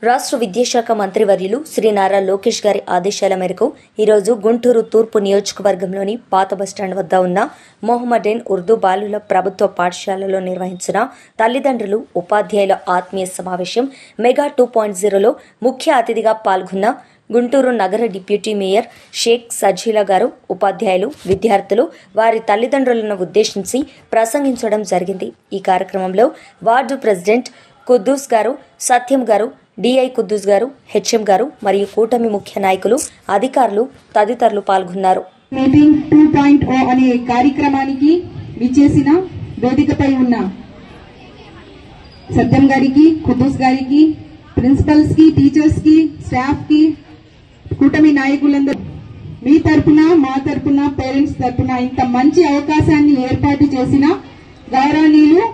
రాష్ట్ర విద్యాశాఖ మంత్రివర్యులు శ్రీ నారా లోకేష్ గారి ఆదేశాల మేరకు ఈరోజు గుంటూరు తూర్పు నియోజకవర్గంలోని పాత బస్టాండ్ వద్ద ఉన్న మొహమ్మడన్ ఉర్దూ బాలుల ప్రభుత్వ పాఠశాలలో నిర్వహించిన తల్లిదండ్రులు ఉపాధ్యాయుల ఆత్మీయ సమావేశం మెగా 2.0లో ముఖ్య అతిథిగా పాల్గొన్న గుంటూరు నగర డిప్యూటీ మేయర్ షేక్ సజీలా గారు ఉపాధ్యాయులు విద్యార్థులు వారి తల్లిదండ్రులను ఉద్దేశించి ప్రసంగించడం జరిగింది. ఈ కార్యక్రమంలో వార్డు ప్రెసిడెంట్ కుద్దూస్ గారు, సత్యం గారు, డిఐ కుద్దూస్ గారు, హెచ్ఎం గారు మరియు కూటమి ముఖ్య నాయకులు, అధికారులు తదితరులు పాల్గొన్నారు. మీటింగ్ 2.0 అనే కార్యక్రమానికి విచ్చేసిన వేదికపై ఉన్న సత్యం గారికి, కుద్దూస్ గారికి, ప్రిన్సిపల్స్ కి, టీచర్స్ కి, స్టాఫ్ కి, కూటమి నాయకులందరూ మీ తరపున, మా తరపున, పేరెంట్స్ తరపున ఇంత మంచి అవకాశాన్ని ఏర్పాటు చేసిన గౌరవనీయులు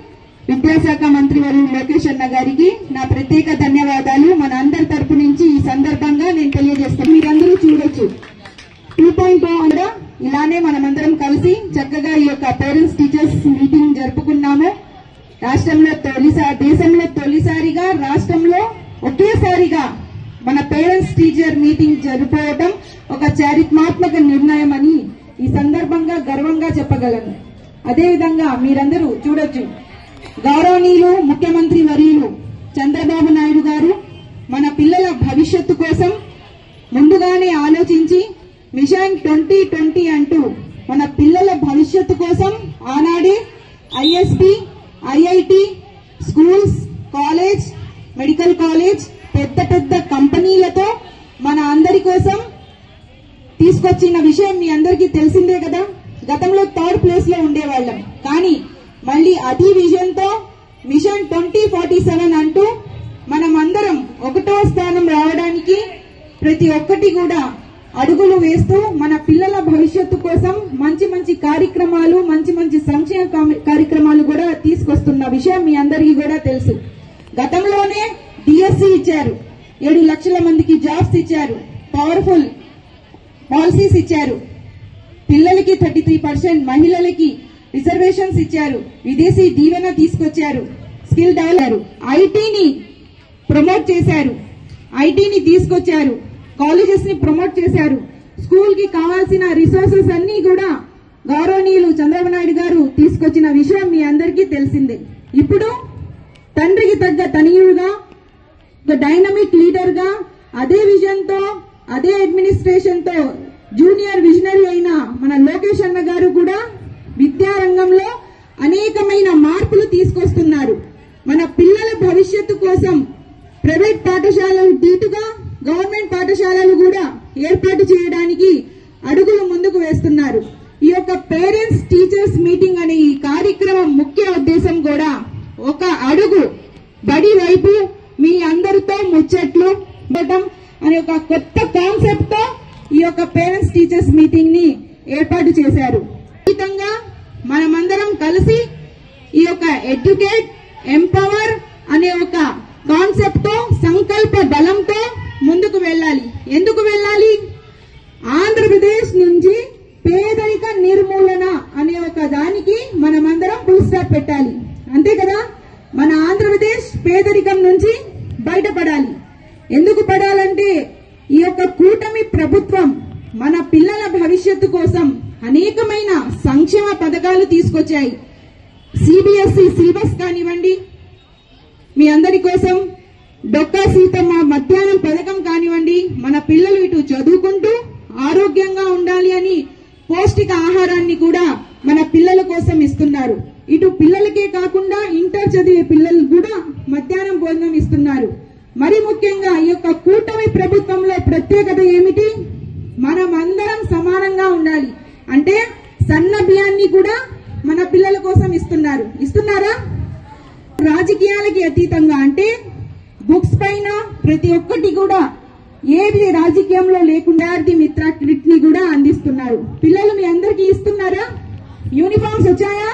విద్యాశాఖ మంత్రి వర్యులు లోకేష్ అన్న గారికి నా ప్రత్యేక ధన్యవాదాలు మన అందరి తరపు నుంచి ఈ సందర్భంగా నేను తెలియజేస్తాను. మీరందరూ చూడొచ్చు 2.0 అంటే ఇలానే మనమందరం కలిసి చక్కగా ఈ యొక్క పేరెంట్స్ టీచర్స్ మీటింగ్ జరుపుకున్నాము. దేశంలో తొలిసారిగా రాష్ట్రంలో ఒకేసారిగా మన పేరెంట్స్ టీచర్ మీటింగ్ జరుపుకోవడం ఒక చారిత్రాత్మక నిర్ణయం అని ఈ సందర్భంగా గర్వంగా చెప్పగలను. అదేవిధంగా మీరందరూ చూడొచ్చు, గౌరవనీయులు ముఖ్యమంత్రి వర్యులు చంద్రబాబు నాయుడు గారు మన పిల్లల భవిష్యత్తు కోసం ముందుగానే ఆలోచించి మిషన్ 2020 అంటూ మన పిల్లల భవిష్యత్తు కోసం ఆనాడే ISP, IIT, schools, college, medical college, పెద్ద పెద్ద కంపెనీలతో మన అందరి కోసం తీసుకొచ్చిన విషయం మీ అందరికీ తెలిసిందే కదా. గతంలో 3rd ప్లేస్ లో ఉండేవాళ్ళం, కానీ మళ్ళీ అదే విజన్ తో మిషన్ 2047 అంటూ మనం అందరం 1వ స్థానం రావడానికి ప్రతి ఒక్కటి కూడా అడుగులు వేస్తూ మన పిల్లల భవిష్యత్తు కోసం మంచి మంచి కార్యక్రమాలు, మంచి మంచి సంక్షేమ కార్యక్రమాలు కూడా తీసుకొస్తున్న విషయం మీ అందరికీ కూడా తెలుసు. గతంలోనే డిఎస్సి ఇచ్చారు, 7 లక్షల మందికి జాబ్స్ ఇచ్చారు, పవర్ఫుల్ పాలసీస్ ఇచ్చారు, పిల్లలకి 33%, మహిళలకి రిజర్వేషన్స్ ఇచ్చారు, విదేశీ దీవెన తీసుకొచ్చారు, స్కిల్ డెవలప్, ఐటీని ప్రమోట్ చేశారు, ఐటీని తీసుకొచ్చారు, కాలేజెస్ ని ప్రమోట్ చేశారు, స్కూల్ కి కావాల్సిన రిసోర్సెస్ అన్ని కూడా గౌరవనీయులు చంద్రబాబు నాయుడు గారు తీసుకొచ్చిన విషయం మీ అందరికీ తెలిసిందే. ఇప్పుడు తండ్రికి తగ్గ తనయుడుగా, ఒక డైనమిక్ లీడర్ గా, అదే విజన్ తో, అదే అడ్మినిస్ట్రేషన్ తో జూనియర్ విజనరీ అయిన మన లోకేష్ అన్న గారు కూడా విద్యారంగంలో అనేకమైన మార్పులు తీసుకొస్తున్నారు. మన పిల్లల భవిష్యత్తు కోసం ప్రైవేట్ పాఠశాలలు దీటుగా గవర్నమెంట్ పాఠశాలలు కూడా ఏర్పాటు చేయడానికి అడుగులు ముందుకు వేస్తున్నారు. ఈ యొక్క పేరెంట్స్ టీచర్స్ మీటింగ్ అనే ఈ కార్యక్రమం ముఖ్య ఉద్దేశం కూడా ఒక అడుగు బడి వైపు మీ అందరితో ముచ్చట్లు అనే ఒక కొత్త కాన్సెప్ట్ తో ఈ యొక్క పేరెంట్స్ టీచర్స్ మీటింగ్ ని ఏర్పాటు చేశారు. ఖచ్చితంగా మనమందరం కలిసి ఈ యొక్క ఎడ్యుకేట్, ఎంపవర్ అనే ఒక కాన్సెప్ట్ తో, సంకల్ప బలంతో ముందుకు వెళ్ళాలి. ఎందుకు వెళ్ళాలి? ఆంధ్రప్రదేశ్ నుంచి పేదరిక నిర్మూలన అనే ఒక దానికి మనమందరం ఫుల్ స్టాప్ పెట్టాలి. అంతే కదా, మన ఆంధ్రప్రదేశ్ పేదరికం నుంచి బయటపడాలి. ఎందుకు పడాలంటే ఈ యొక్క కూటమి ప్రభుత్వం మన పిల్లల భవిష్యత్తు కోసం అనేకమైన సంక్షేమ పథకాలు తీసుకొచ్చాయి. సిబిఎస్ఈ సిలబస్ కానివ్వండి, మీ అందరి కోసం డొక్కా సీతమ్మ మధ్యాహ్నం పథకం కానివ్వండి, మన పిల్లలు ఇటు చదువుకుంటూ ఆరోగ్యంగా ఉండాలి అని పౌష్టిక ఆహారాన్ని కూడా మన పిల్లల కోసం ఇస్తున్నారు. ఇటు పిల్లలకే కాకుండా ఇంటర్ చదివే పిల్లలు కూడా మధ్యాహ్నం భోజనం ఇస్తున్నారు. మరి ముఖ్యంగా ఈ యొక్క కూటమి ప్రభుత్వంలో ప్రత్యేకత ఏమిటి? మనం అందరం సమానంగా ఉండాలి. అంటే సన్న బియ్యాన్ని కూడా మన పిల్లల కోసం ఇస్తున్నారా? రాజకీయాలకి అతీతంగా, అంటే బుక్స్ పైన ప్రతి ఒక్కటి కూడా ఏది రాజకీయంలో లేకుండా మిత్ర కిట్ ని కూడా అందిస్తున్నారు. పిల్లలు మీ అందరికీ ఇస్తున్నారా? యూనిఫామ్స్ వచ్చాయా?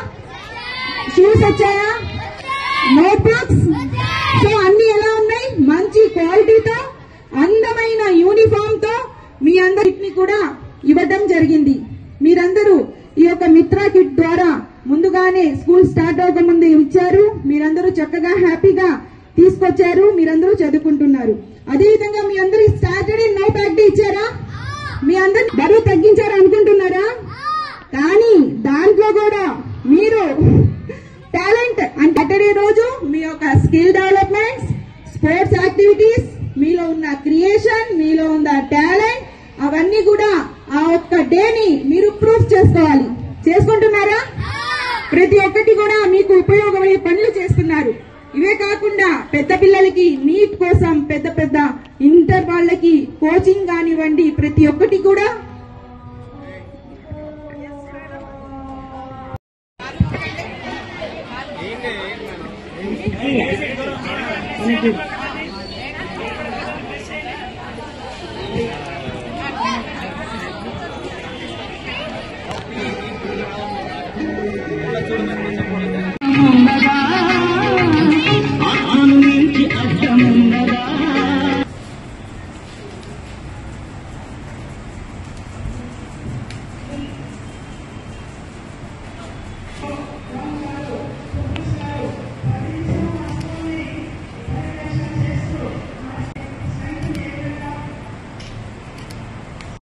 షూస్ వచ్చాయా? నోట్బుక్స్? సో అన్ని ఎలా ఉన్నాయి? మంచి క్వాలిటీతో, అందమైన యూనిఫామ్ తో మీ అందరికి కూడా ఇవ్వడం జరిగింది. మీరందరూ ఈ యొక్క మిత్ర కిట్ ద్వారా ముందుగానే స్కూల్ స్టార్ట్ అవ్వక ముందే ఇచ్చారు. మీరందరూ చక్కగా హ్యాపీగా తీసుకొచ్చారు. మీరందరూ చదువుకుంటున్నారు. చేస్తున్నారు. అదేవిధంగా మీ అందరి సాటర్డే నో ప్యాక్డే ఇచ్చారా? మీ అందరి బరువు తగ్గించారా అనుకుంటున్నారా? కానీ దాంట్లో కూడా మీరు టాలెంట్ అంటే సాటర్డే రోజు మీ యొక్క స్కిల్ డెవలప్మెంట్స్, స్పోర్ట్స్ యాక్టివిటీస్, మీలో ఉన్న క్రియేషన్, మీలో ఉన్న టాలెంట్ అవన్నీ కూడా ఆ ఒక్క డేని మీరు ప్రూఫ్ చేసుకోవాలి. చేసుకుంటున్నారా? ప్రతి ఒక్కటి కూడా మీకు ఉపయోగమయ్యే పనులు చేస్తున్నారు. ఇవే కాకుండా పెద్ద పిల్లలకి నీట్ కోసం పెద్ద పెద్ద ఇంటర్ వాళ్ళకి కోచింగ్ కానివ్వండి, ప్రతి ఒక్కటి కూడా